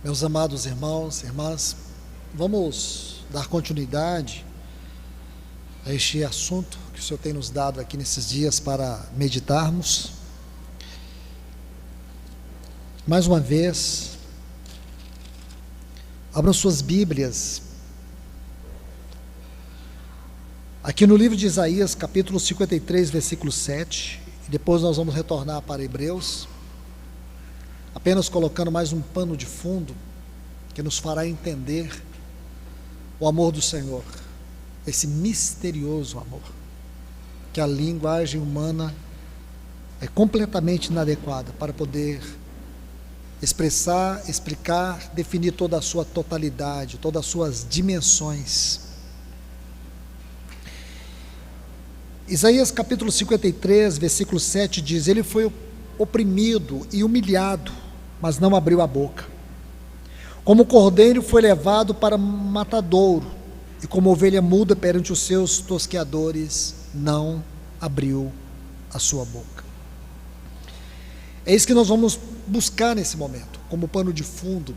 Meus amados irmãos, irmãs, vamos dar continuidade a este assunto que o Senhor tem nos dado aqui nesses dias para meditarmos. Mais uma vez, abram suas Bíblias, aqui no livro de Isaías, capítulo 53, versículo 7, e depois nós vamos retornar para Hebreus, apenas colocando mais um pano de fundo, que nos fará entender o amor do Senhor, esse misterioso amor, que a linguagem humana é completamente inadequada para poder expressar, explicar, definir toda a sua totalidade, todas as suas dimensões. Isaías capítulo 53, versículo 7 diz: ele foi oprimido e humilhado, mas não abriu a boca. Como cordeiro foi levado para matadouro, e como ovelha muda perante os seus tosqueadores, não abriu a sua boca. É isso que nós vamos buscar nesse momento, como pano de fundo,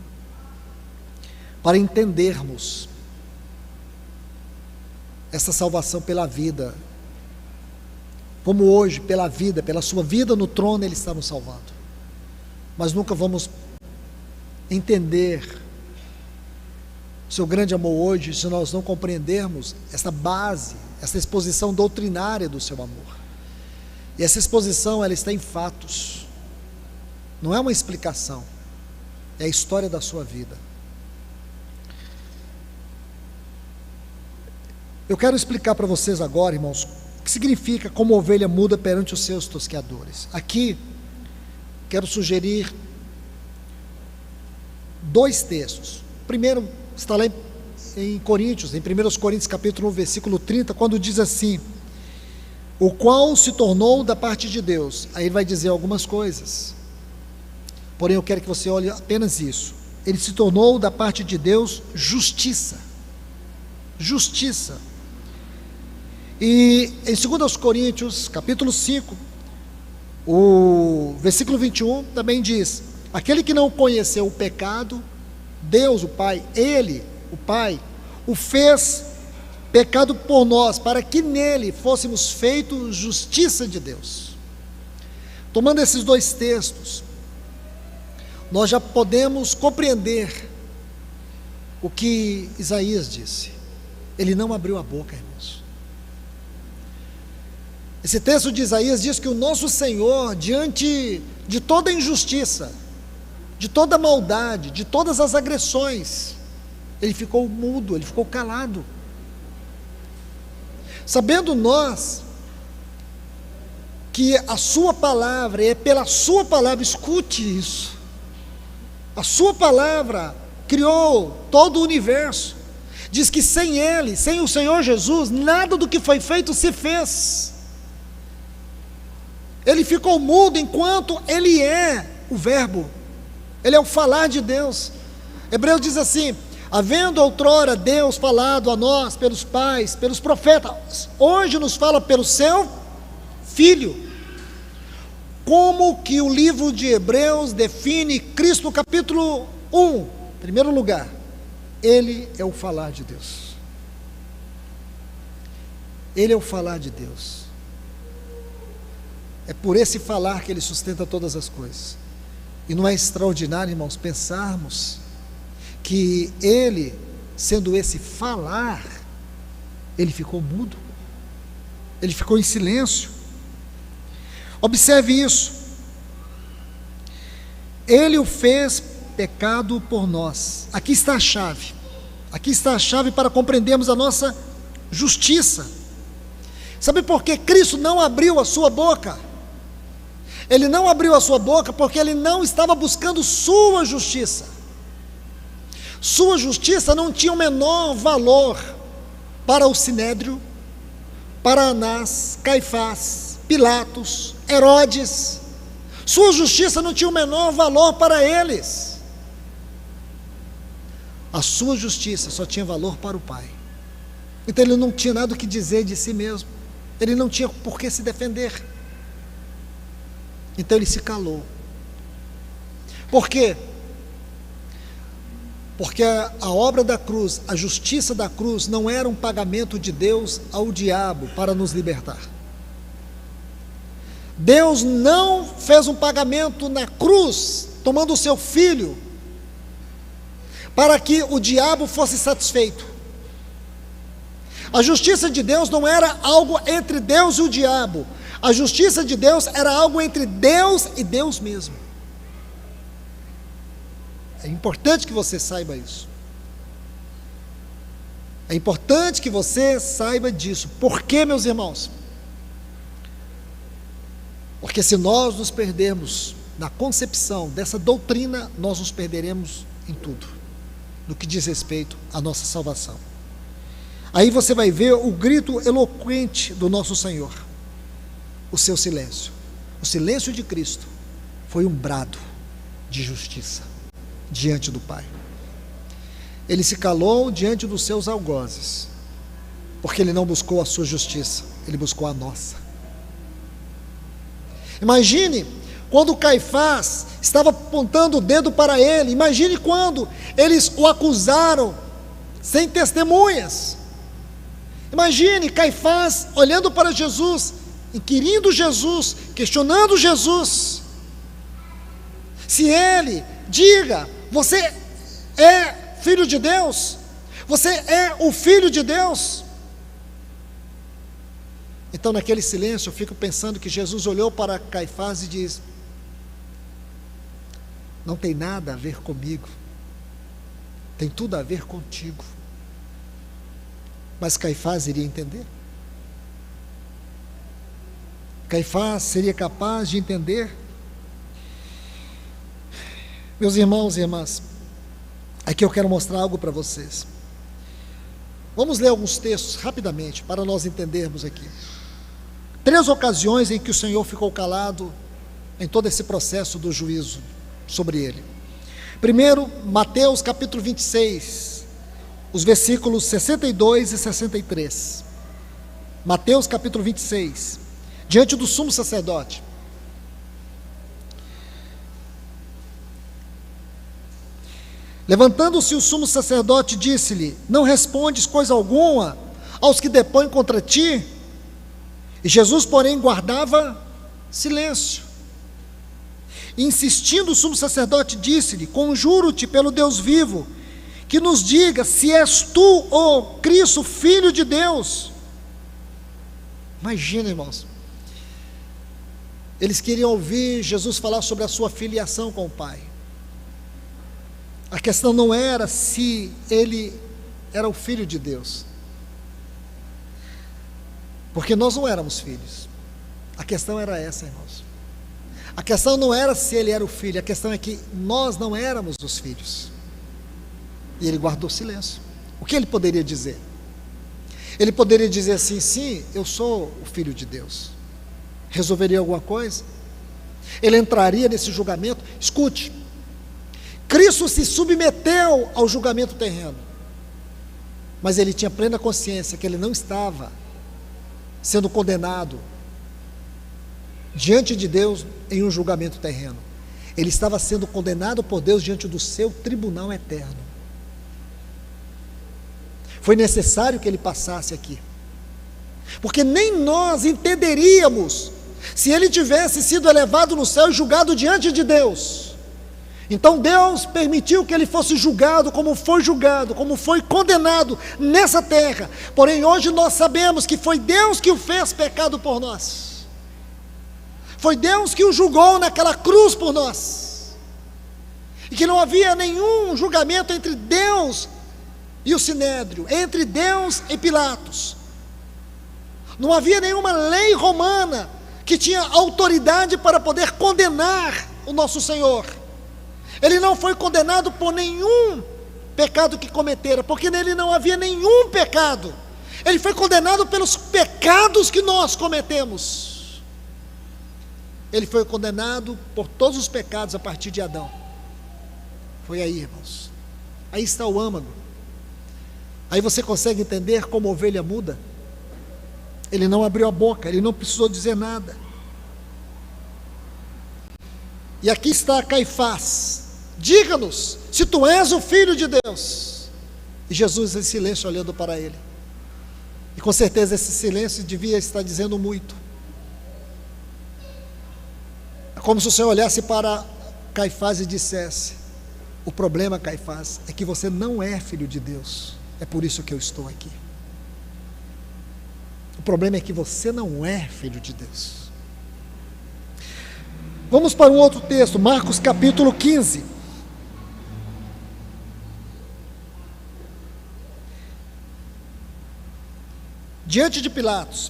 para entendermos essa salvação pela vida, como hoje, pela vida, pela sua vida no trono, Ele está nos salvando. Mas nunca vamos entender o seu grande amor hoje se nós não compreendermos essa base, essa exposição doutrinária do seu amor. E essa exposição, ela está em fatos, não é uma explicação, é a história da sua vida. Eu quero explicar para vocês agora, irmãos, o que significa como ovelha muda perante os seus tosqueadores. Aqui, quero sugerir dois textos. O primeiro está lá em Coríntios, em 1 Coríntios capítulo 1, versículo 30, quando diz assim: o qual se tornou da parte de Deus. Aí ele vai dizer algumas coisas, porém eu quero que você olhe apenas isso. Ele se tornou da parte de Deus justiça. Justiça. E em 2 Coríntios capítulo 5, o versículo 21 também diz: aquele que não conheceu o pecado, Deus, o Pai, Ele, o Pai, o fez pecado por nós, para que nele fôssemos feitos justiça de Deus. Tomando esses dois textos, nós já podemos compreender o que Isaías disse. Ele não abriu a boca, irmãos. Esse texto de Isaías diz que o nosso Senhor, diante de toda injustiça, de toda maldade, de todas as agressões, Ele ficou mudo, Ele ficou calado. Sabendo nós que a sua palavra, é pela sua palavra, escute isso, a sua palavra criou todo o universo. Diz que sem Ele, sem o Senhor Jesus, nada do que foi feito se fez. Ele ficou mudo enquanto Ele é o verbo, Ele é o falar de Deus. Hebreus diz assim: havendo outrora Deus falado a nós pelos pais, pelos profetas, hoje nos fala pelo seu Filho. Como que o livro de Hebreus define Cristo no capítulo 1? Em primeiro lugar, Ele é o falar de Deus. Ele é o falar de Deus. É por esse falar que Ele sustenta todas as coisas. E não é extraordinário, irmãos, pensarmos que Ele, sendo esse falar, Ele ficou mudo, Ele ficou em silêncio. Observe isso. Ele o fez pecado por nós. Aqui está a chave. Aqui está a chave para compreendermos a nossa justiça. Sabe por que Cristo não abriu a sua boca? Ele não abriu a sua boca porque Ele não estava buscando sua justiça. Sua justiça não tinha o menor valor para o Sinédrio, para Anás, Caifás, Pilatos, Herodes. Sua justiça não tinha o menor valor para eles. A sua justiça só tinha valor para o Pai. Então Ele não tinha nada o que dizer de si mesmo. Ele não tinha por que se defender. Então Ele se calou. Por quê? Porque a obra da cruz, a justiça da cruz, não era um pagamento de Deus ao diabo para nos libertar. Deus não fez um pagamento na cruz, tomando o seu filho, para que o diabo fosse satisfeito. A justiça de Deus não era algo entre Deus e o diabo. A justiça de Deus era algo entre Deus e Deus mesmo. É importante que você saiba isso. É importante que você saiba disso. Por quê, meus irmãos? Porque se nós nos perdermos na concepção dessa doutrina, nós nos perderemos em tudo, no que diz respeito à nossa salvação. Aí você vai ver o grito eloquente do nosso Senhor, o seu silêncio. O silêncio de Cristo foi um brado de justiça diante do Pai. Ele se calou diante dos seus algozes, porque ele não buscou a sua justiça, ele buscou a nossa. Imagine quando Caifás estava apontando o dedo para ele. Imagine quando eles o acusaram sem testemunhas. Imagine Caifás olhando para Jesus, inquirindo Jesus, questionando Jesus. Se ele diga: você é filho de Deus, você é o filho de Deus. Então, naquele silêncio, eu fico pensando que Jesus olhou para Caifás e diz: não tem nada a ver comigo, tem tudo a ver contigo. Mas Caifás iria entender? Caifás seria capaz de entender? Meus irmãos e irmãs, aqui eu quero mostrar algo para vocês. Vamos ler alguns textos rapidamente, para nós entendermos aqui. 3 ocasiões em que o Senhor ficou calado em todo esse processo do juízo sobre ele. Primeiro, Mateus capítulo 26, os versículos 62 e 63. Mateus capítulo 26, diante do sumo sacerdote. Levantando-se o sumo sacerdote, disse-lhe: não respondes coisa alguma aos que depõem contra ti? E Jesus, porém, guardava silêncio. Insistindo, o sumo sacerdote disse-lhe: conjuro-te pelo Deus vivo, que nos diga se és tu, ó Cristo, filho de Deus. Imagina, irmãos, eles queriam ouvir Jesus falar sobre a sua filiação com o Pai. A questão não era se ele era o filho de Deus, porque nós não éramos filhos. A questão era essa, irmãos. A questão não era se ele era o filho, a questão é que nós não éramos os filhos. E ele guardou silêncio. O que ele poderia dizer? Ele poderia dizer assim: sim, eu sou o filho de Deus. Resolveria alguma coisa? Ele entraria nesse julgamento? Escute, Cristo se submeteu ao julgamento terreno, mas ele tinha plena consciência que ele não estava sendo condenado diante de Deus em um julgamento terreno. Ele estava sendo condenado por Deus diante do seu tribunal eterno. Foi necessário que ele passasse aqui, porque nem nós entenderíamos se ele tivesse sido elevado no céu e julgado diante de Deus. Então Deus permitiu que ele fosse julgado como foi condenado nessa terra. Porém, hoje nós sabemos que foi Deus que o fez pecado por nós. Foi Deus que o julgou naquela cruz por nós. E que não havia nenhum julgamento entre Deus e o Sinédrio, entre Deus e Pilatos. Não havia nenhuma lei romana que tinha autoridade para poder condenar o nosso Senhor. Ele não foi condenado por nenhum pecado que cometera, porque nele não havia nenhum pecado. Ele foi condenado pelos pecados que nós cometemos. Ele foi condenado por todos os pecados a partir de Adão. Foi aí, irmãos. Aí está o âmago. Aí você consegue entender como a ovelha muda. Ele não abriu a boca, ele não precisou dizer nada. E aqui está Caifás, diga-nos se tu és o Filho de Deus. E Jesus em silêncio olhando para ele, e com certeza esse silêncio devia estar dizendo muito. É como se o Senhor olhasse para Caifás e dissesse: o problema, Caifás, é que você não é filho de Deus, é por isso que eu estou aqui. O problema é que você não é filho de Deus. Vamos para um outro texto, Marcos capítulo 15. Diante de Pilatos,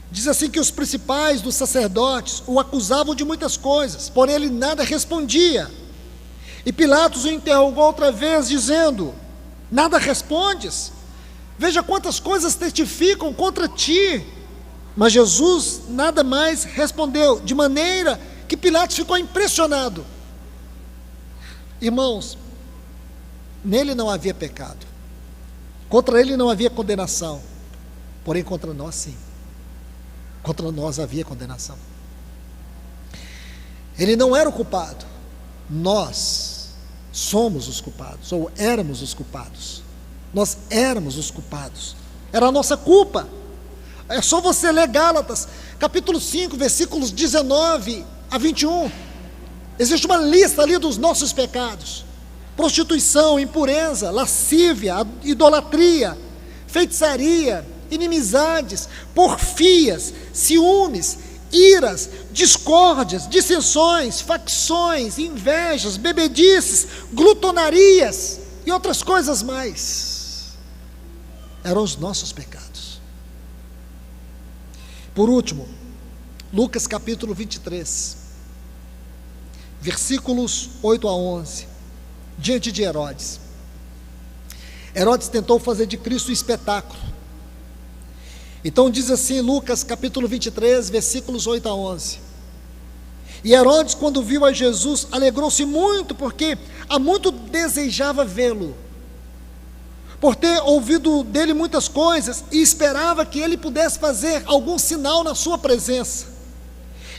diz assim que os principais dos sacerdotes o acusavam de muitas coisas, porém ele nada respondia. E Pilatos o interrogou outra vez, dizendo: nada respondes? Veja quantas coisas testificam contra ti. Mas Jesus nada mais respondeu, de maneira que Pilatos ficou impressionado. Irmãos, nele não havia pecado, contra ele não havia condenação, porém contra nós sim, contra nós havia condenação. Ele não era o culpado, nós somos os culpados, ou éramos os culpados. Nós éramos os culpados, era a nossa culpa. É só você ler Gálatas, capítulo 5, versículos 19 a 21. Existe uma lista ali dos nossos pecados: prostituição, impureza, lascívia, idolatria, feitiçaria, inimizades, porfias, ciúmes, iras, discórdias, dissensões, facções, invejas, bebedices, glutonarias e outras coisas mais. Eram os nossos pecados. Por último, Lucas capítulo 23, versículos 8 a 11, diante de Herodes. Herodes tentou fazer de Cristo um espetáculo. Então diz assim, Lucas capítulo 23, versículos 8 a 11. E Herodes, quando viu a Jesus, alegrou-se muito, porque há muito desejava vê-lo, por ter ouvido dele muitas coisas, e esperava que ele pudesse fazer algum sinal na sua presença.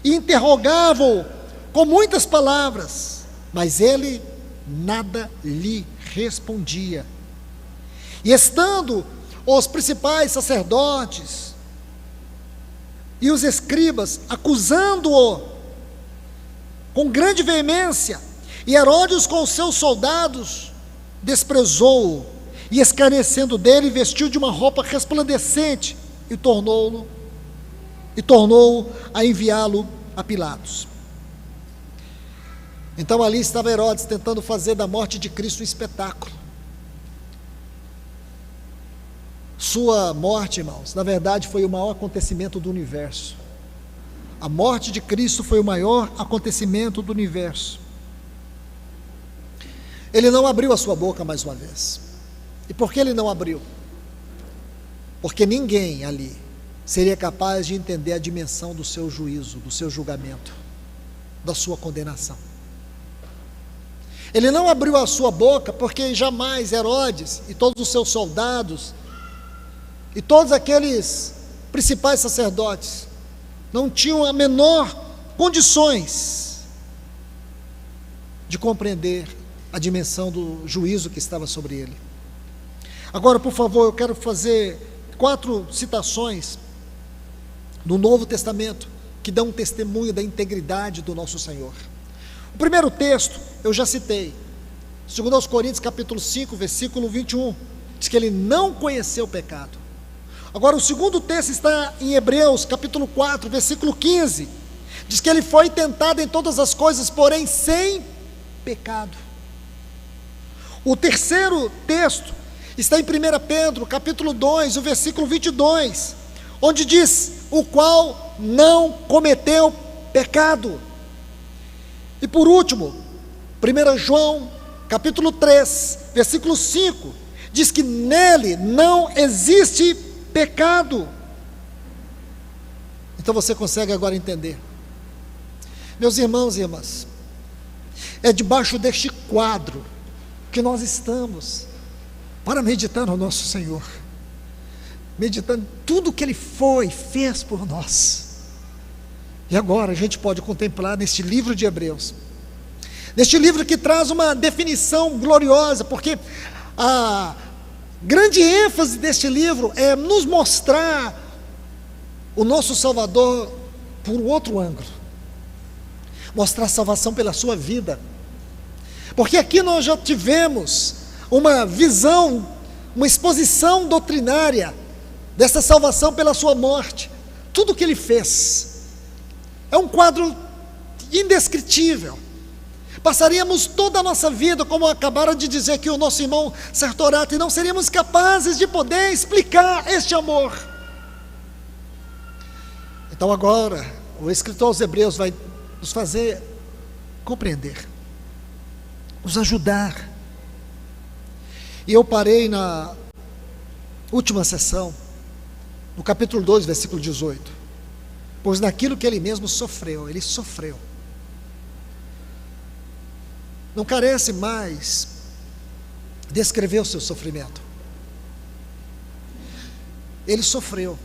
E interrogava-o com muitas palavras, mas ele nada lhe respondia. E estando os principais sacerdotes e os escribas acusando-o com grande veemência, e Herodes com os seus soldados desprezou-o, e escarnecendo dele, vestiu de uma roupa resplandecente e tornou a enviá-lo a Pilatos. Então ali estava Herodes tentando fazer da morte de Cristo um espetáculo. Sua morte, irmãos, na verdade foi o maior acontecimento do universo. A morte de Cristo foi o maior acontecimento do universo. Ele não abriu a sua boca mais uma vez. E por que ele não abriu? Porque ninguém ali seria capaz de entender a dimensão do seu juízo, do seu julgamento, da sua condenação. Ele não abriu a sua boca porque jamais Herodes e todos os seus soldados e todos aqueles principais sacerdotes não tinham a menor condições de compreender a dimensão do juízo que estava sobre ele. Agora, por favor, eu quero fazer 4 citações no Novo Testamento que dão um testemunho da integridade do nosso Senhor. O primeiro texto eu já citei, 2 Coríntios capítulo 5, versículo 21, diz que ele não conheceu o pecado. Agora o segundo texto está em Hebreus capítulo 4, versículo 15, diz que ele foi tentado em todas as coisas, porém sem pecado. O terceiro texto está em 1 Pedro, capítulo 2, o versículo 22, onde diz, o qual não cometeu pecado. E por último, 1 João, capítulo 3, versículo 5, diz que nele não existe pecado. Então você consegue agora entender. Meus irmãos e irmãs, é debaixo deste quadro que nós estamos para meditar no nosso Senhor, meditando tudo que Ele fez por nós. E agora a gente pode contemplar neste livro de Hebreus, Neste livro que traz uma definição gloriosa, porque a grande ênfase deste livro é nos mostrar o nosso Salvador por outro ângulo, mostrar a salvação pela sua vida, porque aqui nós já tivemos uma visão, uma exposição doutrinária dessa salvação pela sua morte, tudo o que ele fez, é um quadro indescritível. Passaríamos toda a nossa vida, como acabaram de dizer aqui o nosso irmão Sartorati, e não seríamos capazes de poder explicar este amor. Então agora, o escritor aos Hebreus vai nos fazer compreender, nos ajudar. E eu parei na última sessão, no capítulo 2, versículo 18, pois naquilo que ele mesmo sofreu, ele sofreu. Não carece mais descrever o seu sofrimento. Ele sofreu.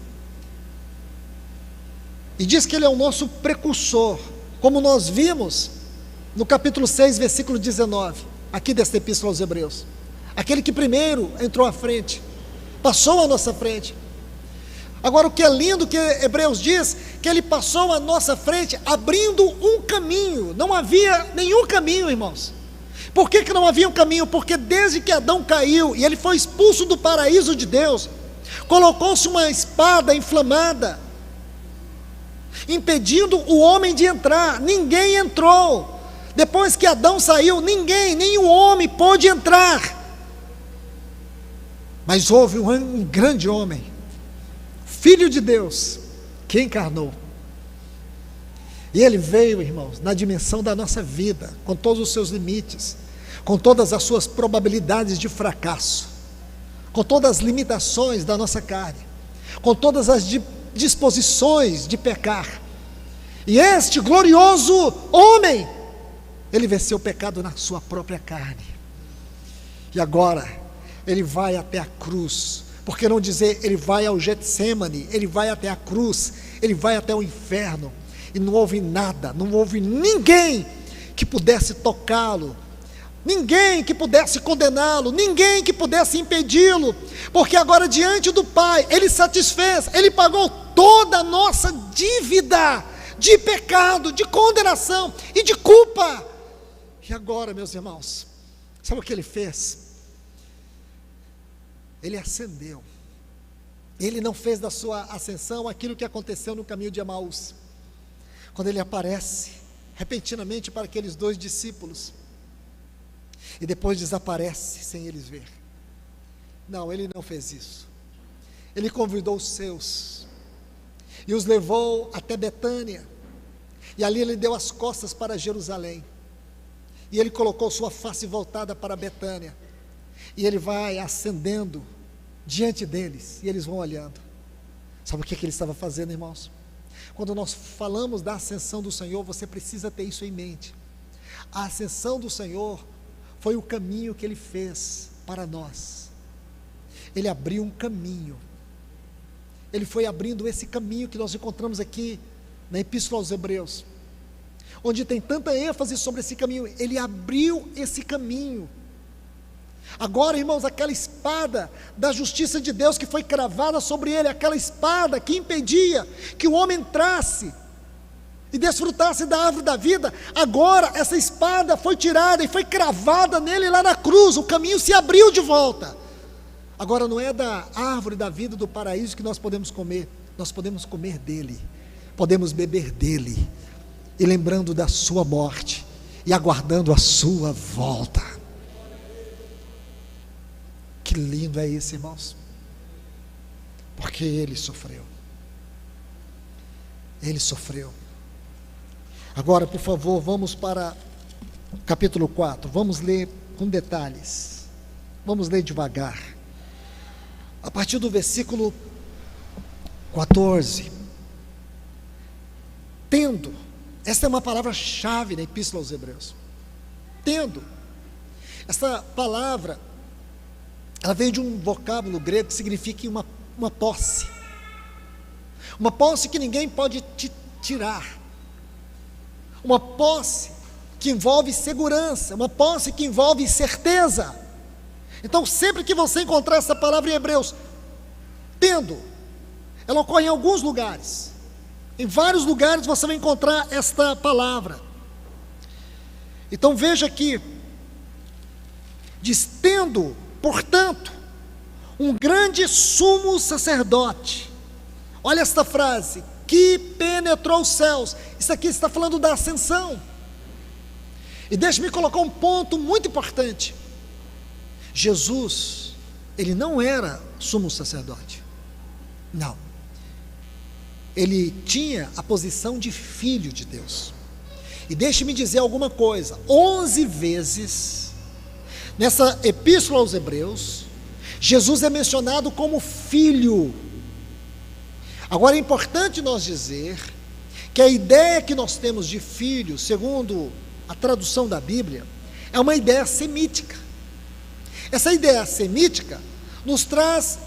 E diz que ele é o nosso precursor, como nós vimos no capítulo 6, versículo 19, aqui desta epístola aos Hebreus. Aquele que primeiro entrou à frente, passou à nossa frente. Agora o que é lindo que Hebreus diz, que ele passou à nossa frente, abrindo um caminho. Não havia nenhum caminho, irmãos. Por que não havia um caminho? Porque desde que Adão caiu, e ele foi expulso do paraíso de Deus, colocou-se uma espada inflamada, impedindo o homem de entrar. Ninguém entrou. Depois que Adão saiu, ninguém, nem o homem pôde entrar. Mas houve um grande homem, Filho de Deus, que encarnou. E ele veio, irmãos, na dimensão da nossa vida, com todos os seus limites, com todas as suas probabilidades de fracasso, com todas as limitações da nossa carne, com todas as disposições de pecar. E este glorioso homem, ele venceu o pecado na sua própria carne. E agora, ele vai até a cruz. Por que não dizer, ele vai ao Getsêmani, ele vai até a cruz, ele vai até o inferno. E não houve nada, não houve ninguém que pudesse tocá-lo, ninguém que pudesse condená-lo, ninguém que pudesse impedi-lo, porque agora diante do Pai, ele satisfez, ele pagou toda a nossa dívida de pecado, de condenação e de culpa. E agora, meus irmãos, sabe o que ele fez? Ele ascendeu. Ele não fez da sua ascensão aquilo que aconteceu no caminho de Emaús, quando ele aparece repentinamente para aqueles 2 discípulos, e depois desaparece sem eles ver. Não, ele não fez isso. Ele convidou os seus, e os levou até Betânia, e ali ele deu as costas para Jerusalém, e ele colocou sua face voltada para Betânia, e ele vai ascendendo diante deles, e eles vão olhando. Sabe o que ele estava fazendo, irmãos? Quando nós falamos da ascensão do Senhor, você precisa ter isso em mente. A ascensão do Senhor foi o caminho que ele fez para nós. Ele abriu um caminho. Ele foi abrindo esse caminho que nós encontramos aqui na Epístola aos Hebreus, onde tem tanta ênfase sobre esse caminho. Ele abriu esse caminho. Agora, irmãos, aquela espada da justiça de Deus que foi cravada sobre ele, aquela espada que impedia que o homem entrasse e desfrutasse da árvore da vida, agora essa espada foi tirada e foi cravada nele lá na cruz. O caminho se abriu de volta. Agora não é da árvore da vida do paraíso que nós podemos comer, nós podemos comer dele, podemos beber dele, e lembrando da sua morte e aguardando a sua volta. Que lindo é isso, irmãos, porque ele sofreu. Ele sofreu. Agora, por favor, vamos para o capítulo 4, vamos ler com detalhes, vamos ler devagar, a partir do versículo 14. Tendo, esta é uma palavra-chave na Epístola aos Hebreus. Tendo, essa palavra, ela vem de um vocábulo grego que significa uma posse. Uma posse que ninguém pode te tirar. Uma posse que envolve segurança, uma posse que envolve certeza. Então, sempre que você encontrar essa palavra em Hebreus, tendo, ela ocorre em alguns lugares. Em vários lugares você vai encontrar esta palavra. Então veja aqui, diz: tendo, portanto, um grande sumo sacerdote. Olha esta frase: que penetrou os céus. Isso aqui está falando da ascensão. E deixe-me colocar um ponto muito importante. Jesus, ele não era sumo sacerdote. Não. Ele tinha a posição de filho de Deus. E deixe-me dizer alguma coisa: 11 vezes, nessa epístola aos Hebreus, Jesus é mencionado como filho. Agora é importante nós dizer que a ideia que nós temos de filho, segundo a tradução da Bíblia, é uma ideia semítica. Essa ideia semítica nos traz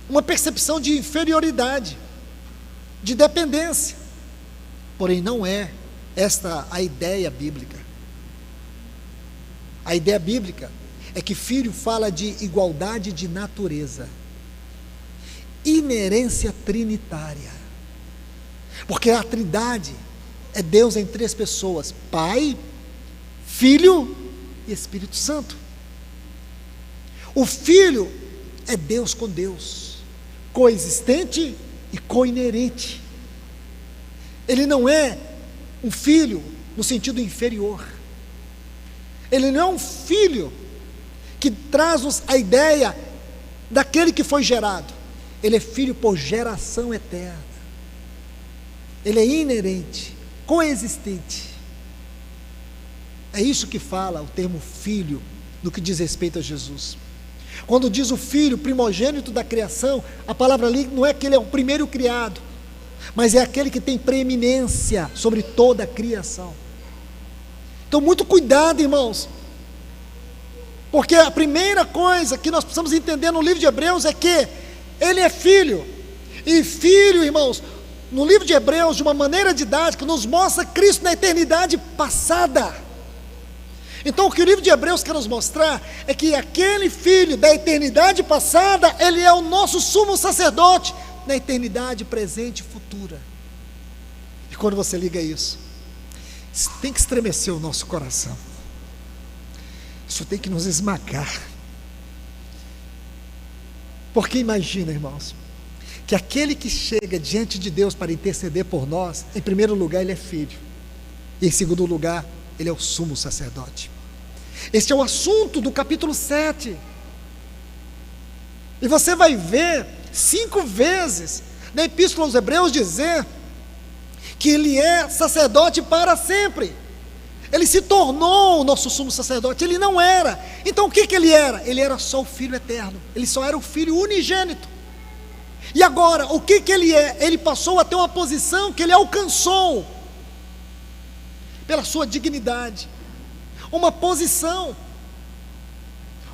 uma percepção de inferioridade, de dependência. Porém, não é esta a ideia bíblica. A ideia bíblica é que filho fala de igualdade de natureza, inerência trinitária, porque a Trindade é Deus em 3 pessoas: Pai, Filho e Espírito Santo. O Filho é Deus com Deus, coexistente e coinerente. Ele não é um filho no sentido inferior. Ele não é um filho que traz-nos a ideia daquele que foi gerado. Ele é filho por geração eterna. Ele é inerente, coexistente. É isso que fala o termo filho no que diz respeito a Jesus. Quando diz o filho primogênito da criação, a palavra ali não é que ele é o primeiro criado, mas é aquele que tem preeminência sobre toda a criação. Então, muito cuidado, irmãos, porque a primeira coisa que nós precisamos entender no livro de Hebreus é que ele é filho. E filho, irmãos, no livro de Hebreus, de uma maneira didática, nos mostra Cristo na eternidade passada. Então, o que o livro de Hebreus quer nos mostrar é que aquele filho da eternidade passada, ele é o nosso sumo sacerdote na eternidade presente e futura. E quando você liga isso tem que estremecer o nosso coração. Isso tem que nos esmagar. Porque imagina, irmãos, que aquele que chega diante de Deus para interceder por nós, em primeiro lugar, ele é filho. E em segundo lugar, ele é o sumo sacerdote. Este é o assunto do capítulo 7. E você vai ver 5 vezes na Epístola aos Hebreus dizer que ele é sacerdote para sempre. Ele se tornou o nosso sumo sacerdote. Ele não era. Então o que ele era? Ele era só o Filho eterno. Ele só era o Filho unigênito. E agora, o que ele é? Ele passou a ter uma posição que ele alcançou pela sua dignidade, uma posição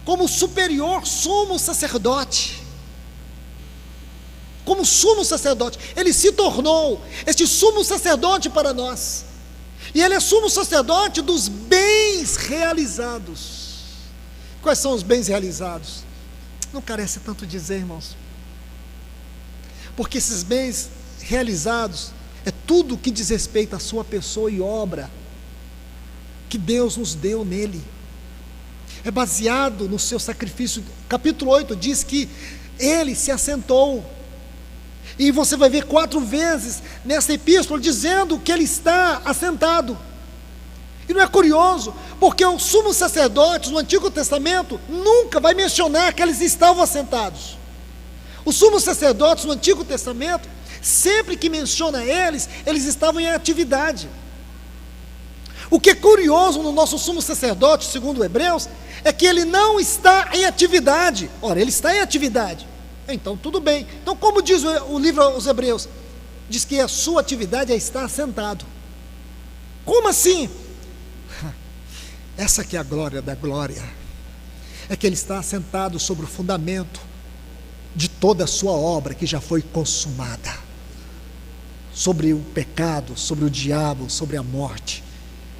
como superior sumo sacerdote. Como sumo sacerdote, ele se tornou este sumo sacerdote para nós. E ele é sumo sacerdote dos bens realizados. Quais são os bens realizados? Não carece tanto dizer, irmãos, porque esses bens realizados é tudo que diz respeito à sua pessoa e obra que Deus nos deu nele. É baseado no seu sacrifício. Capítulo 8 diz que ele se assentou. E você vai ver 4 vezes nessa epístola dizendo que ele está assentado. E não é curioso, porque os sumos sacerdotes no Antigo Testamento nunca vai mencionar que eles estavam assentados. Os sumos sacerdotes no Antigo Testamento, sempre que menciona eles estavam em atividade. O que é curioso no nosso sumo sacerdote, segundo Hebreus, é que ele não está em atividade. Ora, ele está em atividade. Então, tudo bem. Então, como diz o livro aos Hebreus? Diz que a sua atividade é estar assentado. Como assim? Essa que é a glória da glória. É que ele está assentado sobre o fundamento de toda a sua obra que já foi consumada. Sobre o pecado, sobre o diabo, sobre a morte.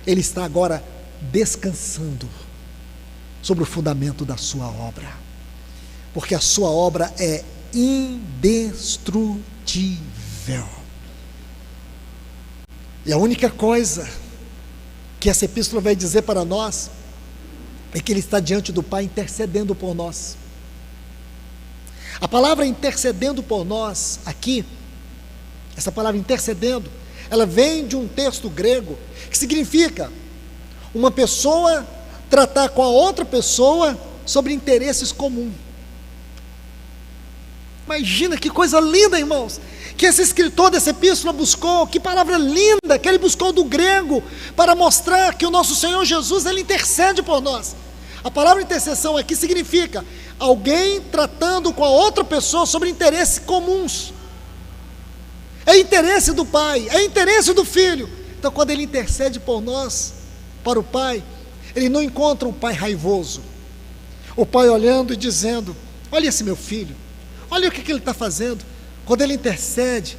Ele está agora descansando sobre o fundamento da sua obra, porque a sua obra é indestrutível. E a única coisa que essa epístola vai dizer para nós é que Ele está diante do Pai intercedendo por nós. A palavra intercedendo por nós aqui, essa palavra intercedendo, ela vem de um texto grego que significa uma pessoa tratar com a outra pessoa sobre interesses comuns. Imagina que coisa linda, irmãos, que esse escritor dessa epístola buscou, que palavra linda que ele buscou do grego, para mostrar que o nosso Senhor Jesus, Ele intercede por nós. A palavra intercessão aqui significa alguém tratando com a outra pessoa sobre interesses comuns. É interesse do Pai, é interesse do Filho. Então quando Ele intercede por nós, para o Pai, Ele não encontra um Pai raivoso, o Pai olhando e dizendo: olha esse meu filho, olha o que ele está fazendo. Quando Ele intercede,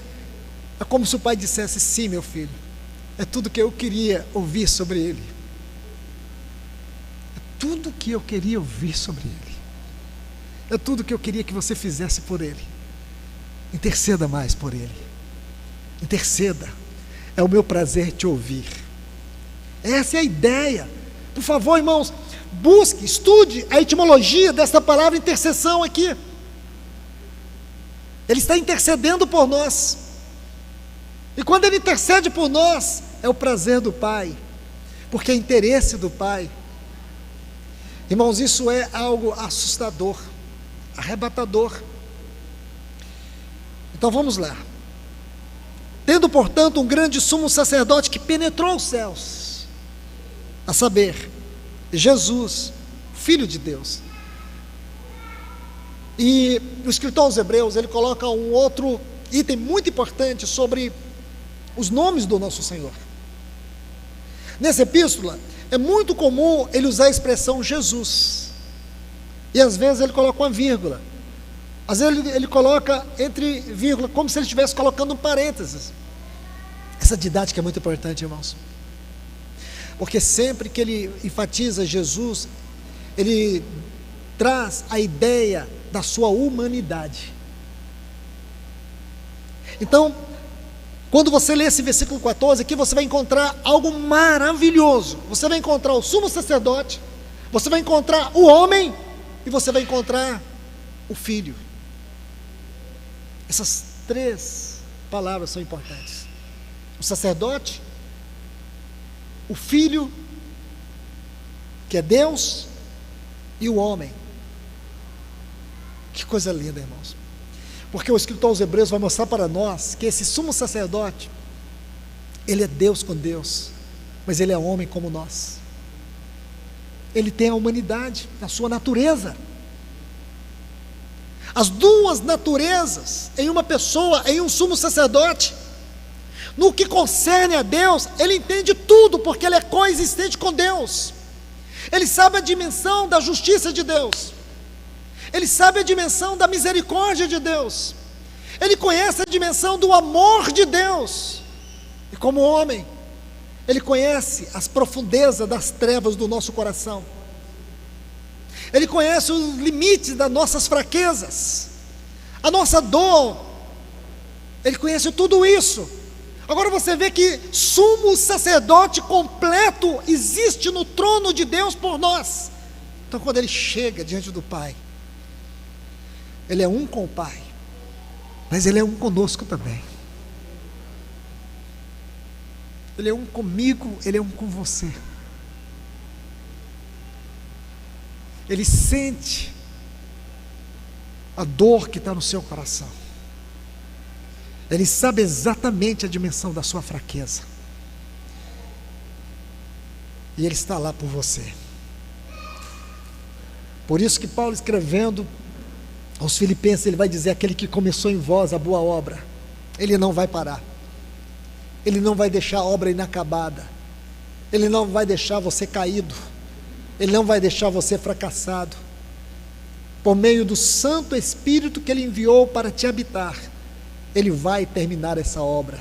é como se o Pai dissesse: sim, meu filho, é tudo que eu queria ouvir sobre ele, é tudo que eu queria ouvir sobre ele, é tudo que eu queria que você fizesse por ele. Interceda mais por ele, interceda, é o meu prazer te ouvir. Essa é a ideia. Por favor, irmãos, busque, estude a etimologia dessa palavra intercessão aqui. Ele está intercedendo por nós, e quando Ele intercede por nós, é o prazer do Pai, porque é interesse do Pai. Irmãos, isso é algo assustador, arrebatador. Então vamos lá. Tendo, portanto, um grande sumo sacerdote que penetrou os céus, a saber, Jesus, Filho de Deus. E o escritor aos Hebreus, ele coloca um outro item muito importante sobre os nomes do nosso Senhor. Nessa epístola, é muito comum ele usar a expressão Jesus, e às vezes ele coloca uma vírgula, às vezes ele coloca entre vírgula, como se ele estivesse colocando um parênteses. Essa didática é muito importante, irmãos, porque sempre que ele enfatiza Jesus, ele traz a ideia da sua humanidade. Então, quando você lê esse versículo 14 aqui, você vai encontrar algo maravilhoso. Você vai encontrar o sumo sacerdote, você vai encontrar o homem, e você vai encontrar o Filho. Essas três palavras são importantes: o sacerdote, o Filho, que é Deus, e o homem. Que coisa linda, irmãos, porque o escritor aos Hebreus vai mostrar para nós que esse sumo sacerdote, ele é Deus com Deus, mas ele é homem como nós. Ele tem a humanidade, a sua natureza, as duas naturezas em uma pessoa, em um sumo sacerdote. No que concerne a Deus, ele entende tudo, porque ele é coexistente com Deus. Ele sabe a dimensão da justiça de Deus, ele sabe a dimensão da misericórdia de Deus, ele conhece a dimensão do amor de Deus, e como homem, ele conhece as profundezas das trevas do nosso coração, ele conhece os limites das nossas fraquezas, a nossa dor, ele conhece tudo isso. Agora você vê que sumo sacerdote completo existe no trono de Deus por nós. Então quando ele chega diante do Pai, ele é um com o Pai, mas ele é um conosco também. Ele é um comigo, ele é um com você. Ele sente a dor que está no seu coração. Ele sabe exatamente a dimensão da sua fraqueza, e Ele está lá por você. Por isso que Paulo, escrevendo aos Filipenses, ele vai dizer: aquele que começou em vós a boa obra, ele não vai parar, ele não vai deixar a obra inacabada, ele não vai deixar você caído, ele não vai deixar você fracassado. Por meio do Santo Espírito que Ele enviou para te habitar, Ele vai terminar essa obra.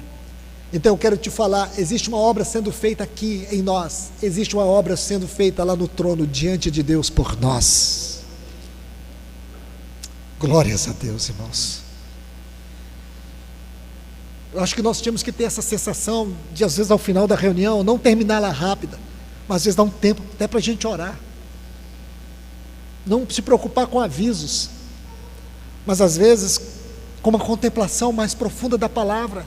Então eu quero te falar, existe uma obra sendo feita aqui em nós, existe uma obra sendo feita lá no trono, diante de Deus por nós. Glórias a Deus, irmãos. Eu acho que nós temos que ter essa sensação de, às vezes, ao final da reunião, não terminar ela rápida, mas às vezes dar um tempo até para a gente orar. Não se preocupar com avisos, mas às vezes com uma contemplação mais profunda da palavra.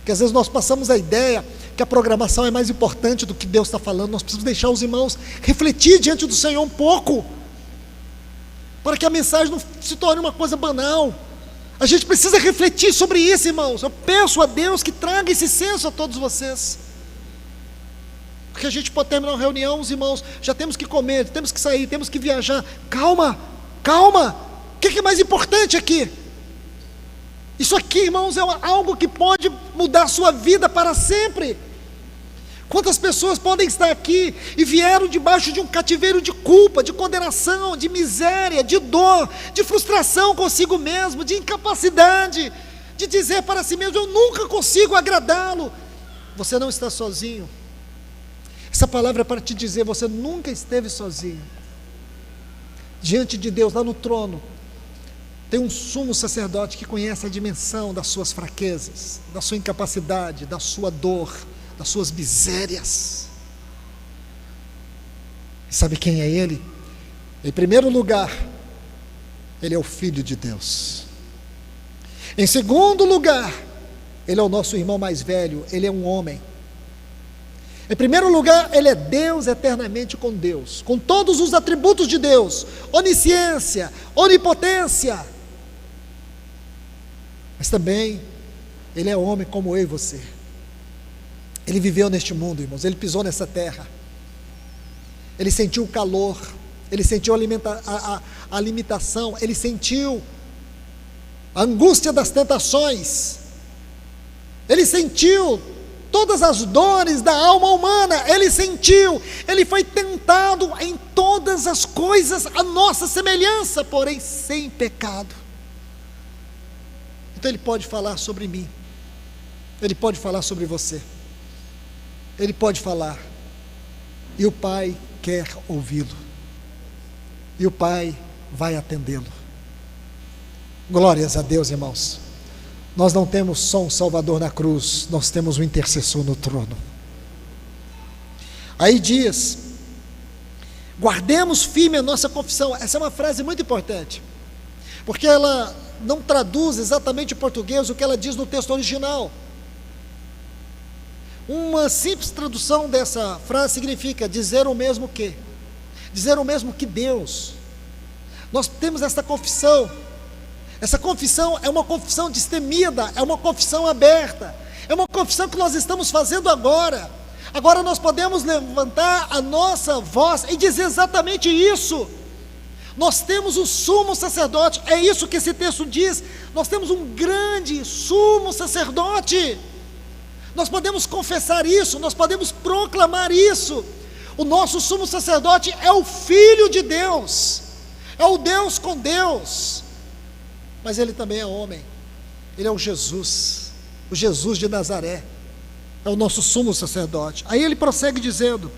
Que às vezes nós passamos a ideia que a programação é mais importante do que Deus está falando. Nós precisamos deixar os irmãos refletir diante do Senhor um pouco, para que a mensagem não se torne uma coisa banal. A gente precisa refletir sobre isso, irmãos. Eu peço a Deus que traga esse senso a todos vocês, porque a gente pode terminar uma reunião, os irmãos, já temos que comer, temos que sair, temos que viajar. Calma, calma, o que é mais importante aqui? Isso aqui, irmãos, é algo que pode mudar a sua vida para sempre. Quantas pessoas podem estar aqui e vieram debaixo de um cativeiro de culpa, de condenação, de miséria, de dor, de frustração consigo mesmo, de incapacidade, de dizer para si mesmo: eu nunca consigo agradá-lo. Você não está sozinho. Essa palavra é para te dizer: você nunca esteve sozinho. Diante de Deus, lá no trono, tem um sumo sacerdote que conhece a dimensão das suas fraquezas, da sua incapacidade, da sua dor, das suas misérias. E sabe quem é ele? Em primeiro lugar, ele é o Filho de Deus. Em segundo lugar, ele é o nosso irmão mais velho, ele é um homem. Em primeiro lugar, ele é Deus eternamente com Deus, com todos os atributos de Deus: onisciência, onipotência. Mas também, ele é homem como eu e você. Ele viveu neste mundo, irmãos, ele pisou nessa terra. Ele sentiu o calor, ele sentiu a limitação, ele sentiu a angústia das tentações, ele sentiu todas as dores da alma humana, ele sentiu, ele foi tentado em todas as coisas à nossa semelhança, porém sem pecado. Então ele pode falar sobre mim, ele pode falar sobre você, ele pode falar, e o Pai quer ouvi-lo, e o Pai vai atendê-lo. Glórias a Deus, irmãos. Nós não temos só um Salvador na cruz, nós temos um intercessor no trono. Aí diz: guardemos firme a nossa confissão. Essa é uma frase muito importante, porque ela não traduz exatamente em português o que ela diz no texto original. Uma simples tradução dessa frase significa dizer o mesmo que, dizer o mesmo que Deus. Nós temos essa confissão. Essa confissão é uma confissão destemida, é uma confissão aberta, é uma confissão que nós estamos fazendo agora. Agora nós podemos levantar a nossa voz e dizer exatamente isso. Nós temos o sumo sacerdote, é isso que esse texto diz. Nós temos um grande sumo sacerdote. Nós podemos confessar isso, nós podemos proclamar isso. O nosso sumo sacerdote é o Filho de Deus, é o Deus com Deus. Mas ele também é homem, ele é o Jesus de Nazaré, é o nosso sumo sacerdote. Aí ele prossegue dizendo: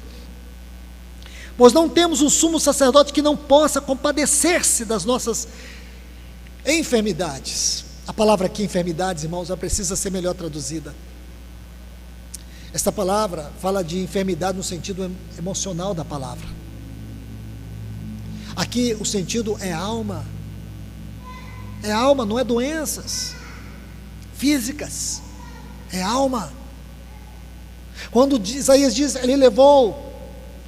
pois não temos um sumo sacerdote que não possa compadecer-se das nossas enfermidades. A palavra aqui, enfermidades, irmãos, já precisa ser melhor traduzida. Esta palavra fala de enfermidade no sentido emocional da palavra. Aqui o sentido é alma. É alma, não é doenças físicas, é alma. Quando Isaías diz, ele levou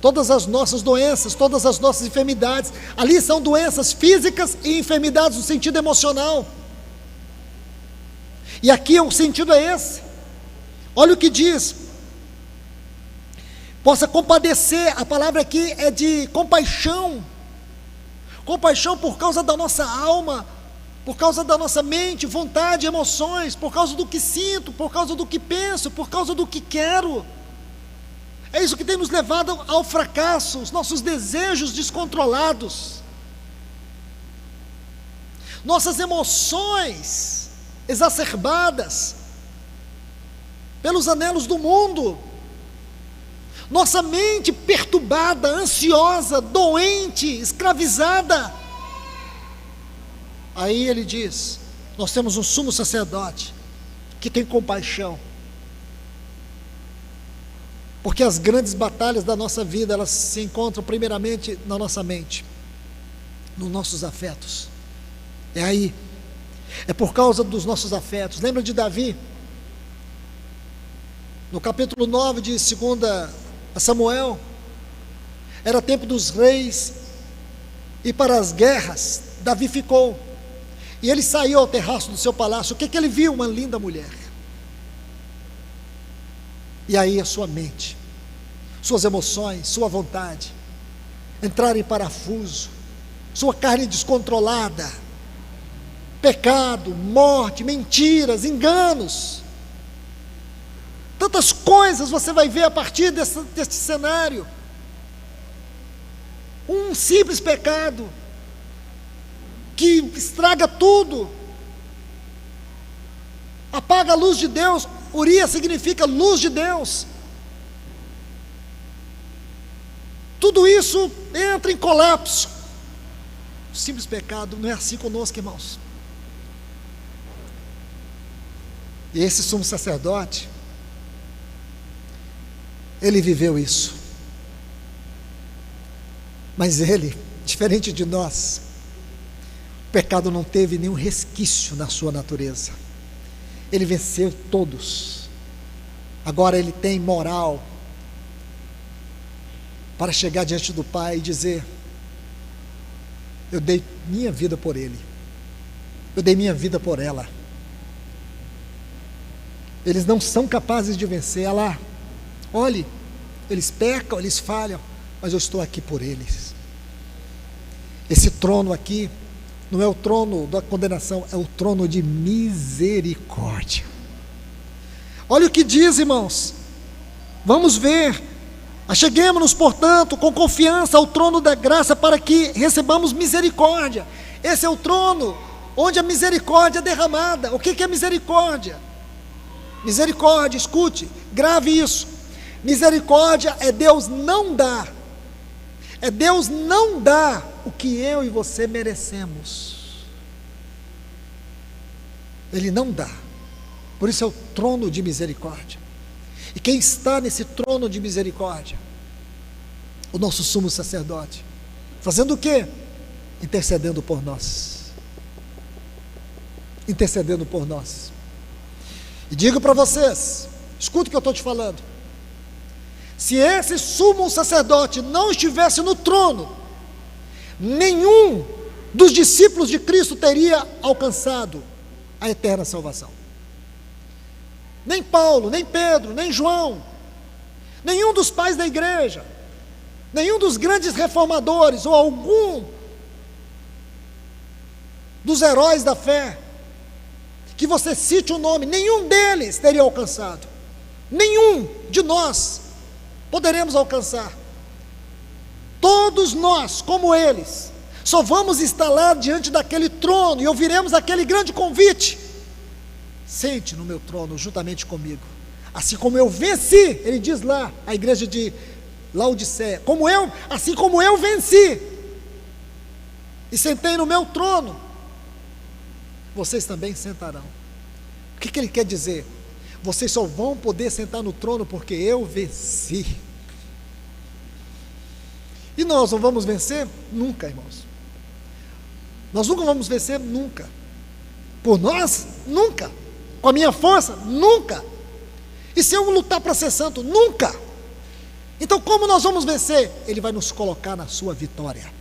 todas as nossas doenças, todas as nossas enfermidades, ali são doenças físicas e enfermidades no sentido emocional. E aqui o sentido é esse. Olha o que diz: possa compadecer. A palavra aqui é de compaixão, compaixão por causa da nossa alma, por causa da nossa mente, vontade, emoções, por causa do que sinto, por causa do que penso, por causa do que quero. É isso que tem nos levado ao fracasso, os nossos desejos descontrolados, nossas emoções exacerbadas, pelos anelos do mundo, nossa mente perturbada, ansiosa, doente, escravizada. Aí ele diz: nós temos um sumo sacerdote que tem compaixão, porque as grandes batalhas da nossa vida, elas se encontram primeiramente na nossa mente, nos nossos afetos. É aí, é por causa dos nossos afetos. Lembra de Davi? No capítulo 9 de 2 Samuel, era tempo dos reis, e para as guerras, Davi ficou, e ele saiu ao terraço do seu palácio. O que ele viu? Uma linda mulher. E aí a sua mente, suas emoções, sua vontade entraram em parafuso, sua carne descontrolada, pecado, morte, mentiras, enganos, tantas coisas você vai ver a partir deste cenário. Um simples pecado que estraga tudo, apaga a luz de Deus. Urias significa luz de Deus. Tudo isso entra em colapso. O simples pecado não é assim conosco, irmãos. E esse sumo sacerdote, ele viveu isso. Mas ele, diferente de nós, o pecado não teve nenhum resquício na sua natureza. Ele venceu todos. Agora ele tem moral para chegar diante do Pai e dizer: eu dei minha vida por ele, eu dei minha vida por ela. Eles não são capazes de vencer. Olha lá, olhe, eles pecam, eles falham, mas eu estou aqui por eles. Esse trono aqui não é o trono da condenação, é o trono de misericórdia. Olha o que diz, irmãos. Vamos ver. Acheguemo-nos, portanto, com confiança ao trono da graça, para que recebamos misericórdia. Esse é o trono onde a misericórdia é derramada. O que é misericórdia? Misericórdia, escute, grave isso. Misericórdia é Deus não dar. É Deus não dar o que eu e você merecemos. Ele não dá. Por isso é o trono de misericórdia. E quem está nesse trono de misericórdia? O nosso sumo sacerdote. Fazendo o quê? Intercedendo por nós. Intercedendo por nós. E digo para vocês, escuta o que eu estou te falando. Se esse sumo sacerdote não estivesse no trono, nenhum dos discípulos de Cristo teria alcançado a eterna salvação. Nem Paulo, nem Pedro, nem João, nenhum dos pais da igreja, nenhum dos grandes reformadores, ou algum dos heróis da fé, que você cite o nome, nenhum deles teria alcançado. Nenhum de nós poderemos alcançar. Todos nós, como eles, só vamos estar lá diante daquele trono e ouviremos aquele grande convite: sente no meu trono juntamente comigo, assim como eu venci. Ele diz lá, a igreja de Laodiceia, assim como eu venci e sentei no meu trono, vocês também sentarão. O que ele quer dizer? Vocês só vão poder sentar no trono porque eu venci. E nós não vamos vencer? Nunca, irmãos. Nós nunca vamos vencer, nunca. Por nós? Nunca. Com a minha força? Nunca. E se eu lutar para ser santo? Nunca. Então como nós vamos vencer? Ele vai nos colocar na sua vitória.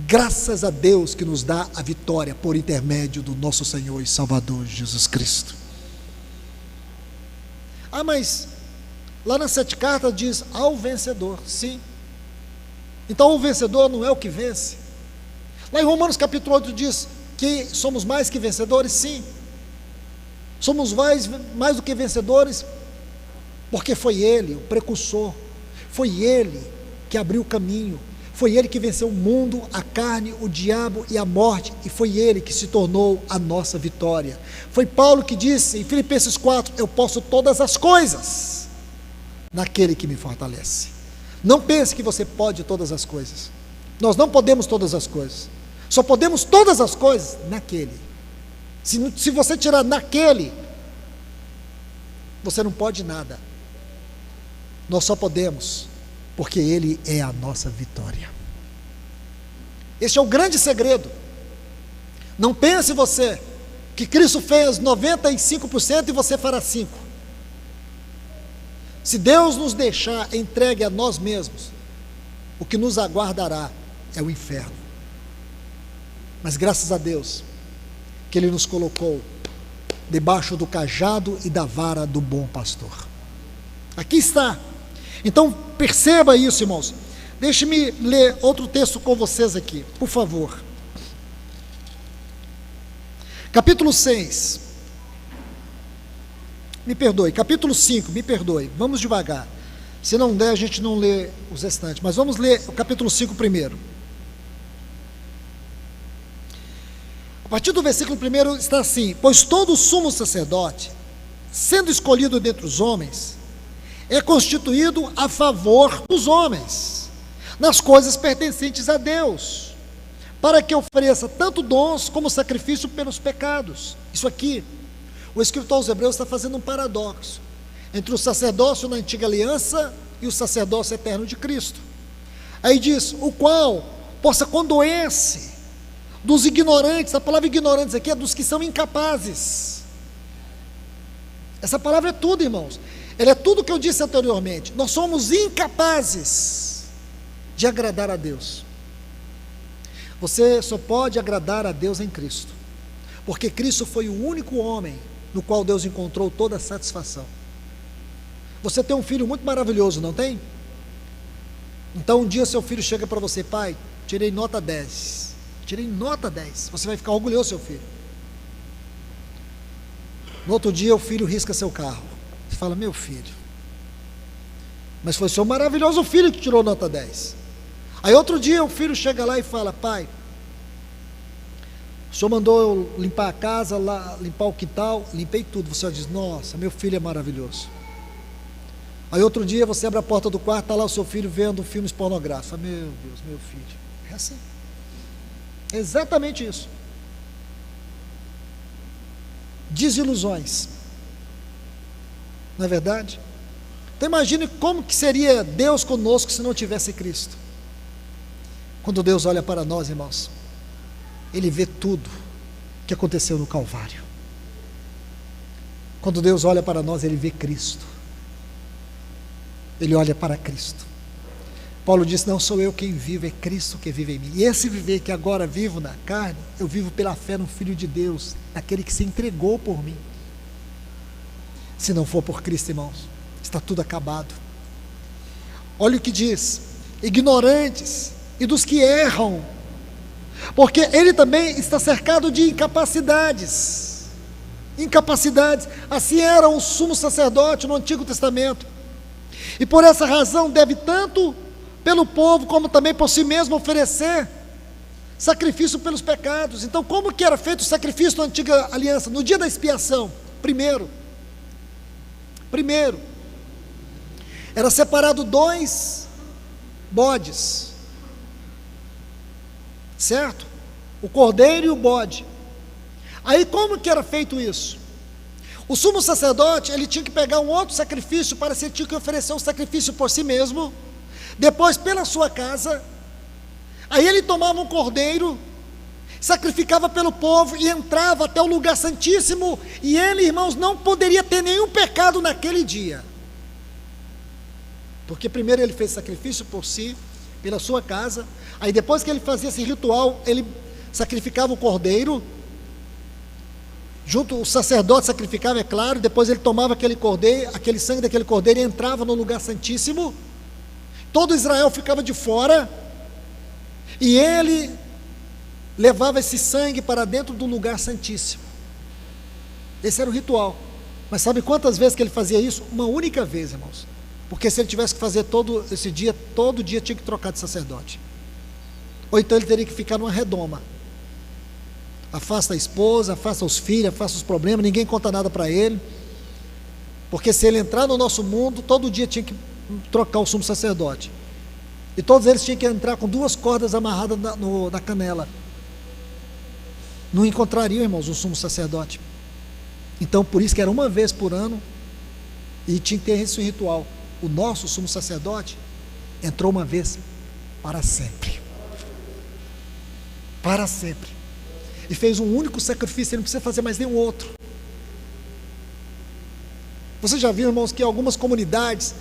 Graças a Deus que nos dá a vitória por intermédio do nosso Senhor e Salvador Jesus Cristo. Ah, mas lá nas 7 cartas diz ao vencedor. Sim. Então o vencedor não é o que vence. Lá em Romanos capítulo 8 diz que somos mais que vencedores. Sim. Somos mais do que vencedores, porque foi Ele o precursor, foi Ele que abriu o caminho, Foi Ele que venceu o mundo, a carne, o diabo e a morte, e foi Ele que se tornou a nossa vitória. Foi Paulo que disse em Filipenses 4, eu posso todas as coisas naquele que me fortalece. Não pense que você pode todas as coisas. Nós não podemos todas as coisas. Só podemos todas as coisas naquele. Se você tirar naquele, você não pode nada. Nós só podemos porque Ele é a nossa vitória. Este é o grande segredo. Não pense você que Cristo fez 95% e você fará 5%. Se Deus nos deixar entregue a nós mesmos, o que nos aguardará é o inferno. Mas graças a Deus que Ele nos colocou debaixo do cajado e da vara do bom pastor. Aqui está. Então perceba isso, irmãos. Deixe-me ler outro texto com vocês aqui, por favor. Capítulo 6. Me perdoe, capítulo 5, me perdoe. Vamos devagar. Se não der, a gente não lê os restantes. Mas vamos ler o capítulo 5 primeiro. A partir do versículo 1 está assim: pois todo sumo sacerdote, sendo escolhido dentre os homens, é constituído a favor dos homens, nas coisas pertencentes a Deus, para que ofereça tanto dons como sacrifício pelos pecados. Isso aqui, o escritor aos Hebreus está fazendo um paradoxo entre o sacerdócio na antiga aliança e o sacerdócio eterno de Cristo. Aí diz, o qual possa condoer-se dos ignorantes. A palavra ignorantes aqui é dos que são incapazes. Essa palavra é tudo, irmãos. Ela é tudo o que eu disse anteriormente. Nós somos incapazes de agradar a Deus. Você só pode agradar a Deus em Cristo, porque Cristo foi o único homem no qual Deus encontrou toda a satisfação. Você tem um filho muito maravilhoso, não tem? Então um dia seu filho chega para você: pai, tirei nota 10. Tirei nota 10. Você vai ficar orgulhoso, seu filho. No outro dia o filho risca seu carro. Você fala: meu filho, mas foi seu maravilhoso filho que tirou nota 10. Aí outro dia o filho chega lá e fala: pai, o senhor mandou eu limpar a casa, lá, limpar o quintal, limpei tudo. Você diz: nossa, meu filho é maravilhoso. Aí outro dia você abre a porta do quarto, está lá o seu filho vendo filmes pornográficos. Meu Deus, meu filho. É assim. É exatamente isso. Desilusões. Não é verdade? Então imagine como que seria Deus conosco se não tivesse Cristo. Quando Deus olha para nós, irmãos, Ele vê tudo que aconteceu no Calvário. Quando Deus olha para nós, Ele vê Cristo. Ele olha para Cristo. Paulo disse: não sou eu quem vive, é Cristo que vive em mim. E esse viver que agora vivo na carne, eu vivo pela fé no Filho de Deus, naquele que se entregou por mim. Se não for por Cristo, irmãos, está tudo acabado. Olha o que diz: ignorantes e dos que erram, porque ele também está cercado de incapacidades. Incapacidades. Assim era o sumo sacerdote no Antigo Testamento. E por essa razão deve tanto pelo povo como também por si mesmo oferecer sacrifício pelos pecados. Então, como que era feito o sacrifício na antiga aliança? No dia da expiação, primeiro era separado 2 bodes, certo? O cordeiro e o bode. Aí como que era feito isso? O sumo sacerdote, ele tinha que pegar um outro sacrifício, para ele tinha que oferecer um sacrifício por si mesmo, depois pela sua casa. Aí ele tomava um cordeiro, sacrificava pelo povo e entrava até o lugar santíssimo, e ele, irmãos, não poderia ter nenhum pecado naquele dia, porque primeiro ele fez sacrifício por si, pela sua casa. Aí depois que ele fazia esse ritual, ele sacrificava o cordeiro, junto o sacerdote sacrificava, é claro, depois ele tomava aquele cordeiro, aquele sangue daquele cordeiro, e entrava no lugar santíssimo. Todo Israel ficava de fora, e ele levava esse sangue para dentro do lugar santíssimo. Esse era o ritual. Mas sabe quantas vezes que ele fazia isso? Uma única vez, irmãos. Porque se ele tivesse que fazer todo esse dia, todo dia tinha que trocar de sacerdote. ou então ele teria que ficar numa redoma. Afasta a esposa, afasta os filhos, afasta os problemas, ninguém conta nada para ele, porque se ele entrar no nosso mundo, todo dia tinha que trocar o sumo sacerdote, e todos eles tinham que entrar com 2 cordas amarradas na canela, não encontrariam, irmãos, um sumo sacerdote. Então por isso que era uma vez por ano, e tinha que ter esse ritual. O nosso sumo sacerdote entrou uma vez para sempre, e fez um único sacrifício, ele não precisa fazer mais nenhum outro. Você já viu, irmãos, que algumas comunidades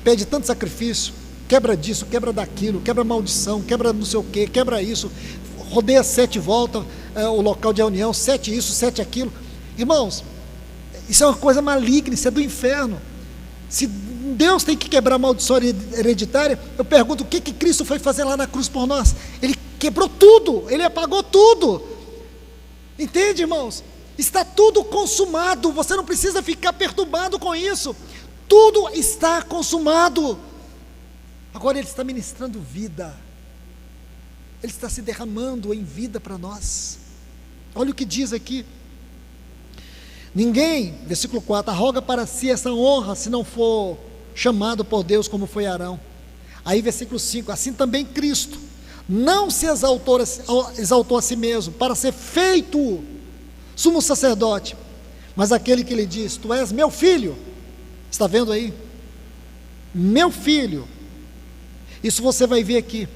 pedem tanto sacrifício, quebra disso, quebra daquilo, quebra maldição, quebra não sei o que, quebra isso, rodeia 7 voltas, o local de reunião, 7 isso, 7 aquilo. Irmãos, isso é uma coisa maligna, isso é do inferno. Se Deus tem que quebrar a maldição hereditária, eu pergunto, o que Cristo foi fazer lá na cruz por nós? Ele quebrou tudo, ele apagou tudo. Entende, irmãos? Está tudo consumado, você não precisa ficar perturbado com isso, tudo está consumado. Agora ele está ministrando vida, ele está se derramando em vida para nós. Olha o que diz aqui: ninguém, versículo 4, arroga para si essa honra, se não for chamado por Deus, como foi Arão. Aí versículo 5, assim também Cristo não se exaltou a si mesmo, para ser feito sumo sacerdote, mas aquele que lhe diz, tu és meu filho, está vendo aí? Meu filho, isso você vai ver aqui,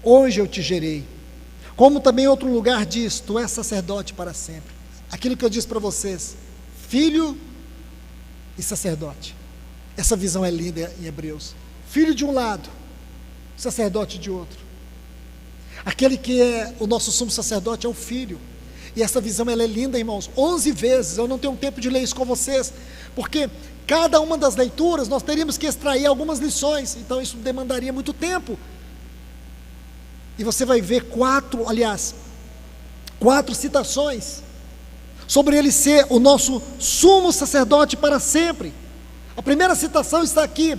hoje eu te gerei, como também em outro lugar diz, tu és sacerdote para sempre. Aquilo que eu disse para vocês, filho e sacerdote, essa visão é linda em Hebreus, filho de um lado, sacerdote de outro. Aquele que é o nosso sumo sacerdote é o filho, e essa visão ela é linda, irmãos, 11 vezes, eu não tenho tempo de ler isso com vocês, porque cada uma das leituras nós teríamos que extrair algumas lições, então isso demandaria muito tempo, e você vai ver 4 citações, sobre ele ser o nosso sumo sacerdote para sempre. A primeira citação está aqui,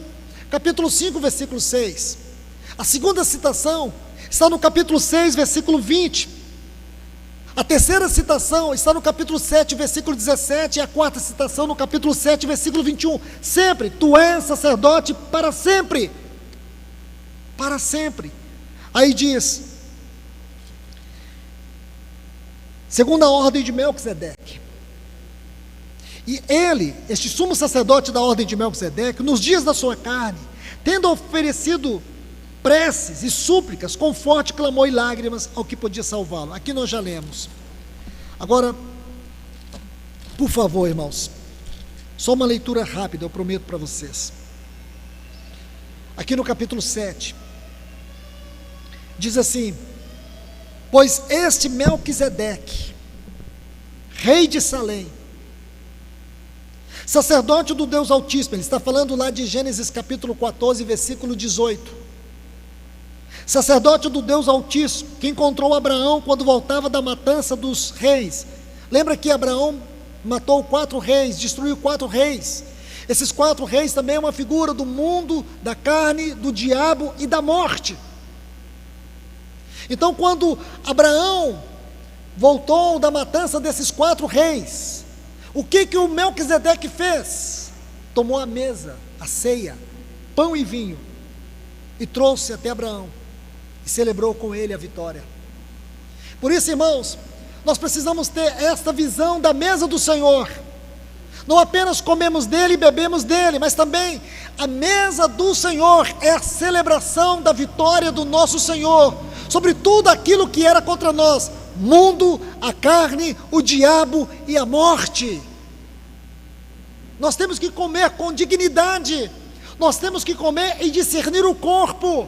capítulo 5, versículo 6, a segunda citação está no capítulo 6, versículo 20, a terceira citação está no capítulo 7, versículo 17, e a quarta citação no capítulo 7, versículo 21, sempre, tu és sacerdote para sempre, aí diz, segundo a ordem de Melquisedeque, e ele, este sumo sacerdote da ordem de Melquisedeque, nos dias da sua carne, tendo oferecido preces e súplicas, com forte clamor e lágrimas ao que podia salvá-lo. Aqui nós já lemos. Agora, por favor, irmãos, só uma leitura rápida, eu prometo para vocês. Aqui no capítulo 7, diz assim, pois este Melquisedeque, rei de Salém, sacerdote do Deus Altíssimo, ele está falando lá de Gênesis capítulo 14, versículo 18, sacerdote do Deus Altíssimo, que encontrou Abraão quando voltava da matança dos reis. Lembra que Abraão matou 4 reis, destruiu 4 reis, esses 4 reis também é uma figura do mundo, da carne, do diabo e da morte. Então quando Abraão voltou da matança desses 4 reis, o que o Melquisedeque fez? Tomou a mesa, a ceia, pão e vinho, e trouxe até Abraão, e celebrou com ele a vitória. Por isso, irmãos, nós precisamos ter esta visão da mesa do Senhor, não apenas comemos dele e bebemos dele, mas também a mesa do Senhor é a celebração da vitória do nosso Senhor, sobre tudo aquilo que era contra nós, mundo, a carne, o diabo e a morte. Nós temos que comer com dignidade, nós temos que comer e discernir o corpo.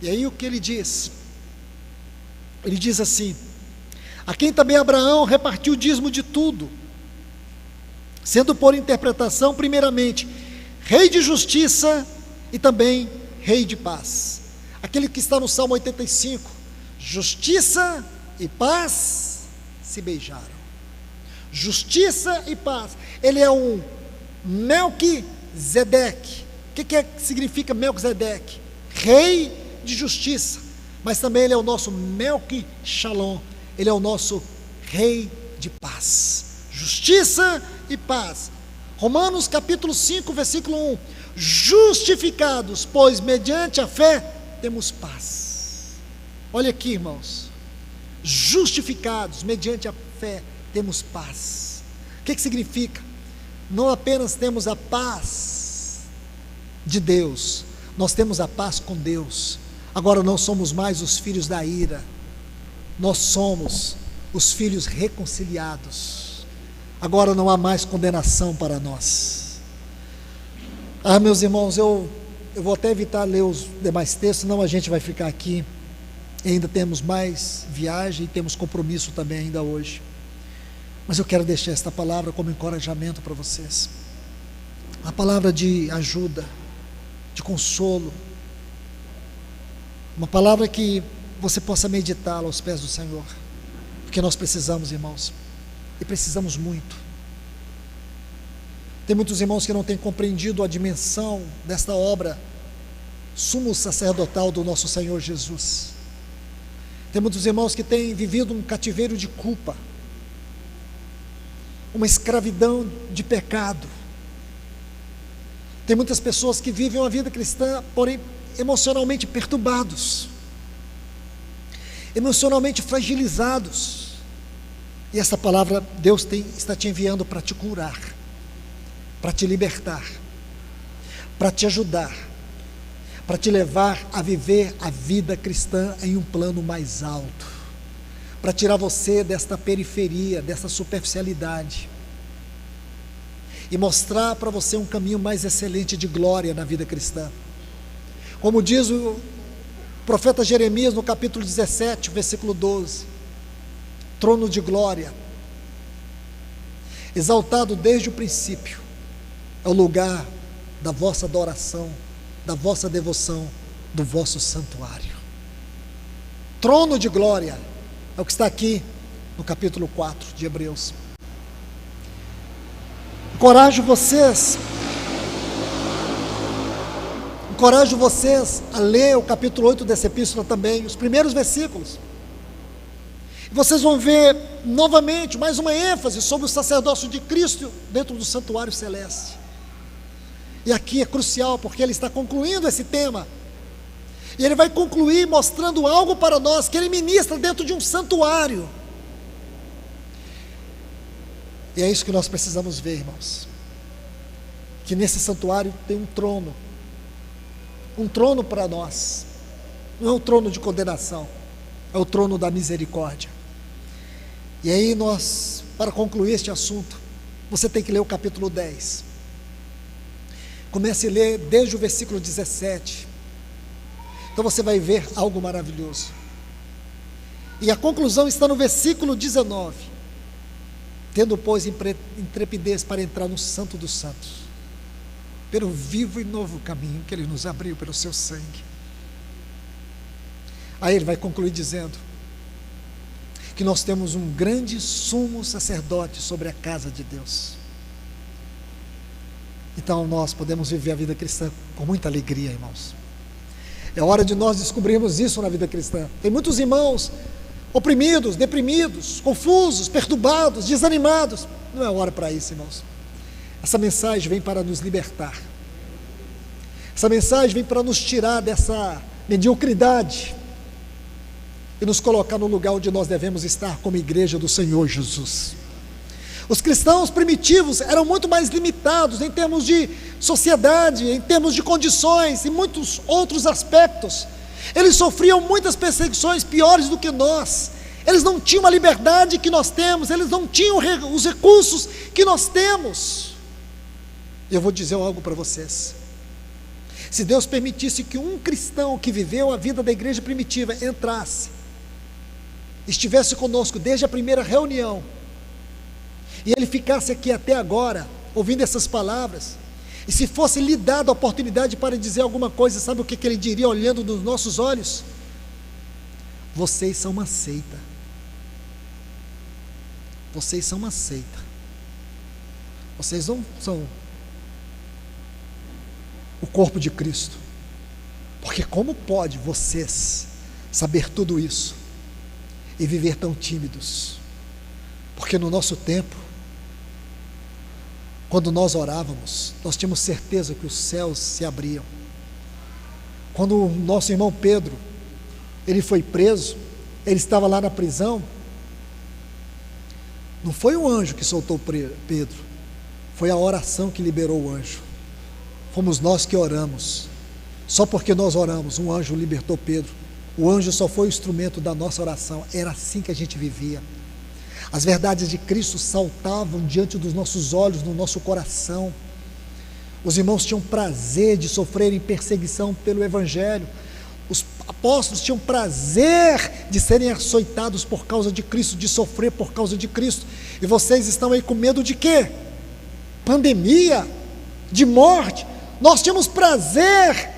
E aí o que ele diz? Ele diz assim, a quem também Abraão repartiu o dízimo de tudo, sendo por interpretação, primeiramente, rei de justiça e também rei de paz. Aquele que está no Salmo 85, justiça e paz se beijaram. Justiça e paz. Ele é um Melquisedeque. O que significa Melquisedeque? Rei de justiça, mas também Ele é o nosso Melque Shalom, Ele é o nosso Rei de paz, justiça e paz. Romanos capítulo 5, versículo 1: justificados, pois mediante a fé temos paz. Olha aqui, irmãos, justificados mediante a fé temos paz. O que significa? Não apenas temos a paz de Deus, nós temos a paz com Deus. Agora não somos mais os filhos da ira, nós somos os filhos reconciliados. Agora não há mais condenação para nós. Meus irmãos, eu vou até evitar ler os demais textos, senão a gente vai ficar aqui. Ainda temos mais viagem e temos compromisso também ainda hoje. Mas eu quero deixar esta palavra como encorajamento para vocês. Uma palavra de ajuda, de consolo. Uma palavra que você possa meditá-la aos pés do Senhor. Porque nós precisamos, irmãos, e precisamos muito. Tem muitos irmãos que não têm compreendido a dimensão desta obra sumo sacerdotal do nosso Senhor Jesus. Tem muitos irmãos que têm vivido um cativeiro de culpa, uma escravidão de pecado. Tem muitas pessoas que vivem uma vida cristã, porém emocionalmente perturbados, emocionalmente fragilizados. E essa palavra Deus está te enviando para te curar, para te libertar, para te ajudar, para te levar a viver a vida cristã em um plano mais alto, para tirar você desta periferia, desta superficialidade, e mostrar para você um caminho mais excelente de glória na vida cristã. Como diz o profeta Jeremias no capítulo 17, versículo 12: trono de glória, exaltado desde o princípio, é o lugar da vossa adoração, da vossa devoção, do vosso santuário. Trono de glória é o que está aqui no capítulo 4 de Hebreus. Encorajo vocês a ler o capítulo 8 dessa epístola também, os primeiros versículos. E vocês vão ver novamente mais uma ênfase sobre o sacerdócio de Cristo dentro do santuário celeste. E aqui é crucial, porque ele está concluindo esse tema. E ele vai concluir mostrando algo para nós, que ele ministra dentro de um santuário. E é isso que nós precisamos ver, irmãos. Que nesse santuário tem um trono para nós. Não é um trono de condenação, é o trono da misericórdia. E aí nós, para concluir este assunto, você tem que ler o capítulo 10. Comece a ler desde o versículo 17. Então você vai ver algo maravilhoso. E a conclusão está no versículo 19. Tendo, pois, intrepidez para entrar no Santo dos Santos, pelo vivo e novo caminho que Ele nos abriu pelo seu sangue. Aí ele vai concluir dizendo que nós temos um grande sumo sacerdote sobre a casa de Deus. Então nós podemos viver a vida cristã com muita alegria, irmãos. É hora de nós descobrirmos isso na vida cristã. Tem muitos irmãos oprimidos, deprimidos, confusos, perturbados, desanimados. Não é hora para isso, irmãos. Essa mensagem vem para nos libertar. Essa mensagem vem para nos tirar dessa mediocridade e nos colocar no lugar onde nós devemos estar como igreja do Senhor Jesus. Os cristãos primitivos eram muito mais limitados em termos de sociedade, em termos de condições e muitos outros aspectos. Eles sofriam muitas perseguições piores do que nós. Eles não tinham a liberdade que nós temos, eles não tinham os recursos que nós temos. Eu vou dizer algo para vocês. Se Deus permitisse que um cristão que viveu a vida da igreja primitiva entrasse, estivesse conosco desde a primeira reunião, e ele ficasse aqui até agora, ouvindo essas palavras, e se fosse lhe dada a oportunidade para dizer alguma coisa, sabe o que ele diria olhando nos nossos olhos? Vocês são uma seita. Vocês são uma seita. Vocês não são o corpo de Cristo. Porque como pode vocês saber tudo isso e viver tão tímidos? Porque no nosso tempo, quando nós orávamos, nós tínhamos certeza que os céus se abriam. Quando o nosso irmão Pedro, ele foi preso, ele estava lá na prisão, não foi o anjo que soltou Pedro, foi a oração que liberou o anjo. Fomos nós que oramos. Só porque nós oramos, um anjo libertou Pedro. O anjo só foi o instrumento da nossa oração. Era assim que a gente vivia. As verdades de Cristo saltavam diante dos nossos olhos, no nosso coração. Os irmãos tinham prazer de sofrerem perseguição pelo Evangelho. Os apóstolos tinham prazer de serem açoitados por causa de Cristo, de sofrer por causa de Cristo. E vocês estão aí com medo de quê? Pandemia, de morte. Nós tínhamos prazer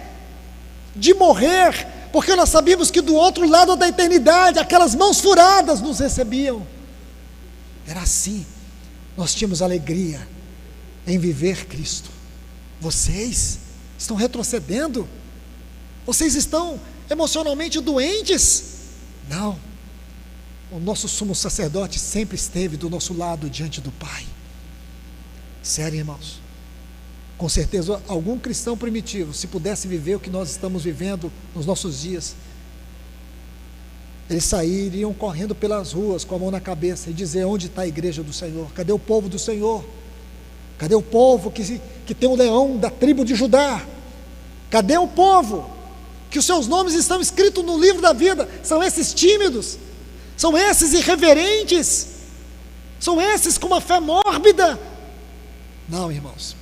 de morrer, porque nós sabíamos que do outro lado da eternidade, aquelas mãos furadas nos recebiam. Era assim, nós tínhamos alegria em viver Cristo. Vocês estão retrocedendo? Vocês estão emocionalmente doentes? Não, o nosso sumo sacerdote sempre esteve do nosso lado diante do Pai. Sério, irmãos, com certeza algum cristão primitivo, se pudesse viver o que nós estamos vivendo nos nossos dias, eles sairiam correndo pelas ruas com a mão na cabeça e dizer: onde está a igreja do Senhor? Cadê o povo do Senhor? Cadê o povo que tem o leão da tribo de Judá? Cadê o povo que os seus nomes estão escritos no livro da vida? São esses tímidos, são esses irreverentes, são esses com uma fé mórbida. Não, irmãos,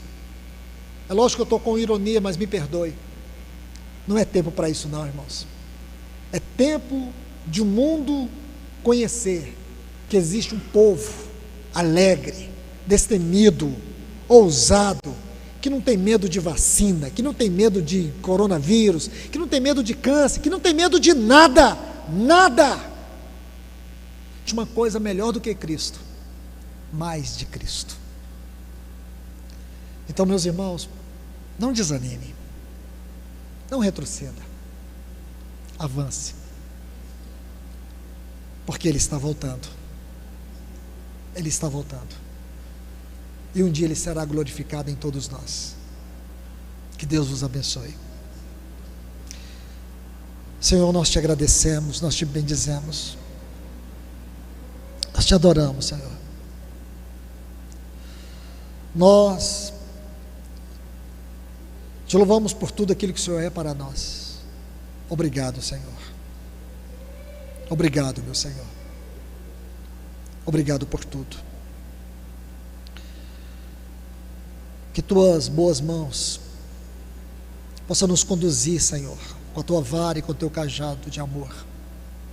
é lógico que eu estou com ironia, mas me perdoe, não é tempo para isso não, irmãos. É tempo de o mundo conhecer que existe um povo alegre, destemido, ousado, que não tem medo de vacina, que não tem medo de coronavírus, que não tem medo de câncer, que não tem medo de nada, nada. De uma coisa melhor do que Cristo, mais de Cristo. Então, meus irmãos, não desanime, não retroceda, avance, porque Ele está voltando. Ele está voltando. E um dia Ele será glorificado em todos nós. Que Deus vos abençoe. Senhor, nós te agradecemos, nós te bendizemos, nós te adoramos, Senhor. Nós te louvamos por tudo aquilo que o Senhor é para nós. Obrigado, Senhor. Obrigado, meu Senhor. Obrigado por tudo. Que tuas boas mãos possam nos conduzir, Senhor, com a tua vara e com o teu cajado de amor,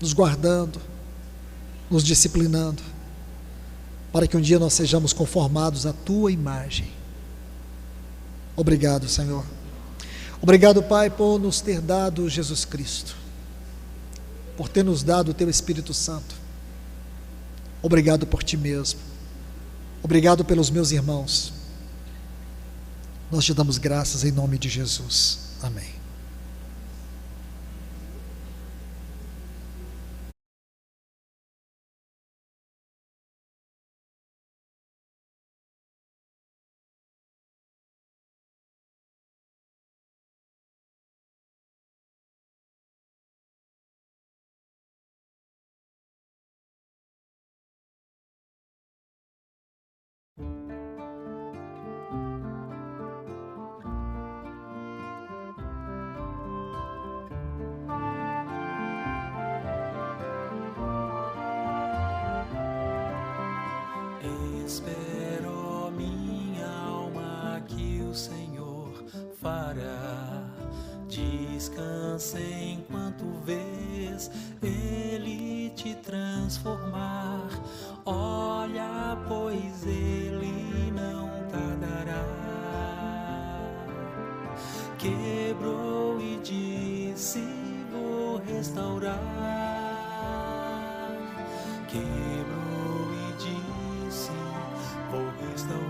nos guardando, nos disciplinando, para que um dia nós sejamos conformados à tua imagem. Obrigado, Senhor. Obrigado, Pai, por nos ter dado Jesus Cristo, por ter nos dado o teu Espírito Santo. Obrigado por ti mesmo. Obrigado pelos meus irmãos. Nós te damos graças em nome de Jesus. Amém. Espero, minha alma, que o Senhor fará. Descansa enquanto vês Ele te transformar. Olha, pois Ele não tardará. Quebrou e disse: vou restaurar. Quebrou e disse: vou restaurar.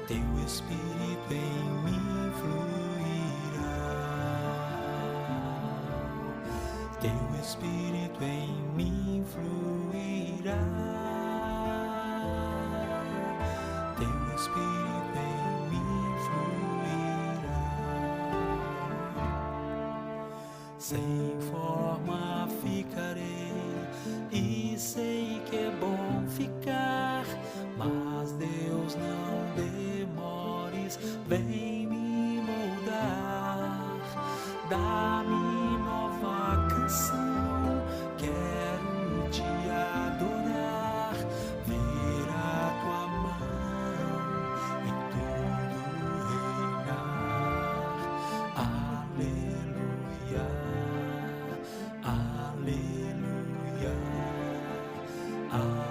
teu Espírito em mim fluirá, teu Espírito em mim fluirá, teu Espírito em mim fluirá. Sem forma ficarei e sei que é bom ficar, mas Deus, não demores, vem me moldar, dá-me nova canção, quero te adorar, ver a tua mão em tudo reinar. Aleluia, aleluia, aleluia.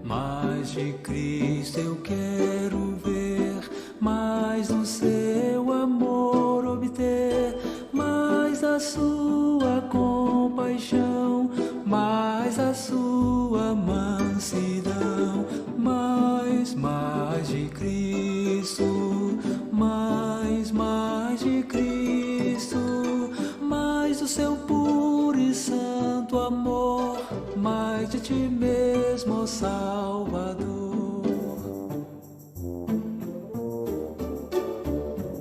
Mais de Cristo eu quero ver, mais do seu amor obter, mais da sua compaixão, mais a sua mansidão, mais de Cristo, mais de Cristo, mais do seu puro e santo amor, mais de ti mesmo, ó Salvador.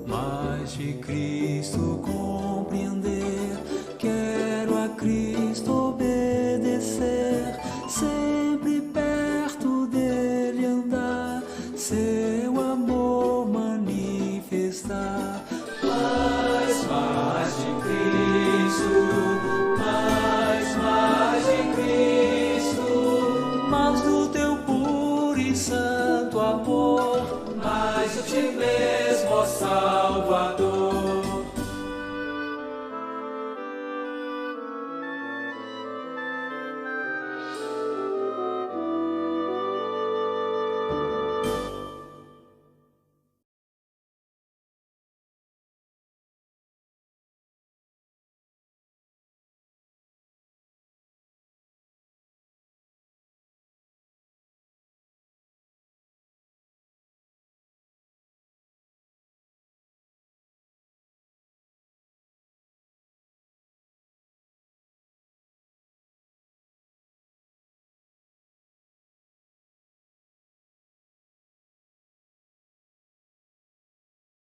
Mais de Cristo compreender, quero a Cristo obedecer, sempre perto dele andar, seu amor manifestar. Mais de Cristo, mais de Cristo, mais do teu puro e santo amor, mais de ti mesmo, ó Salvador.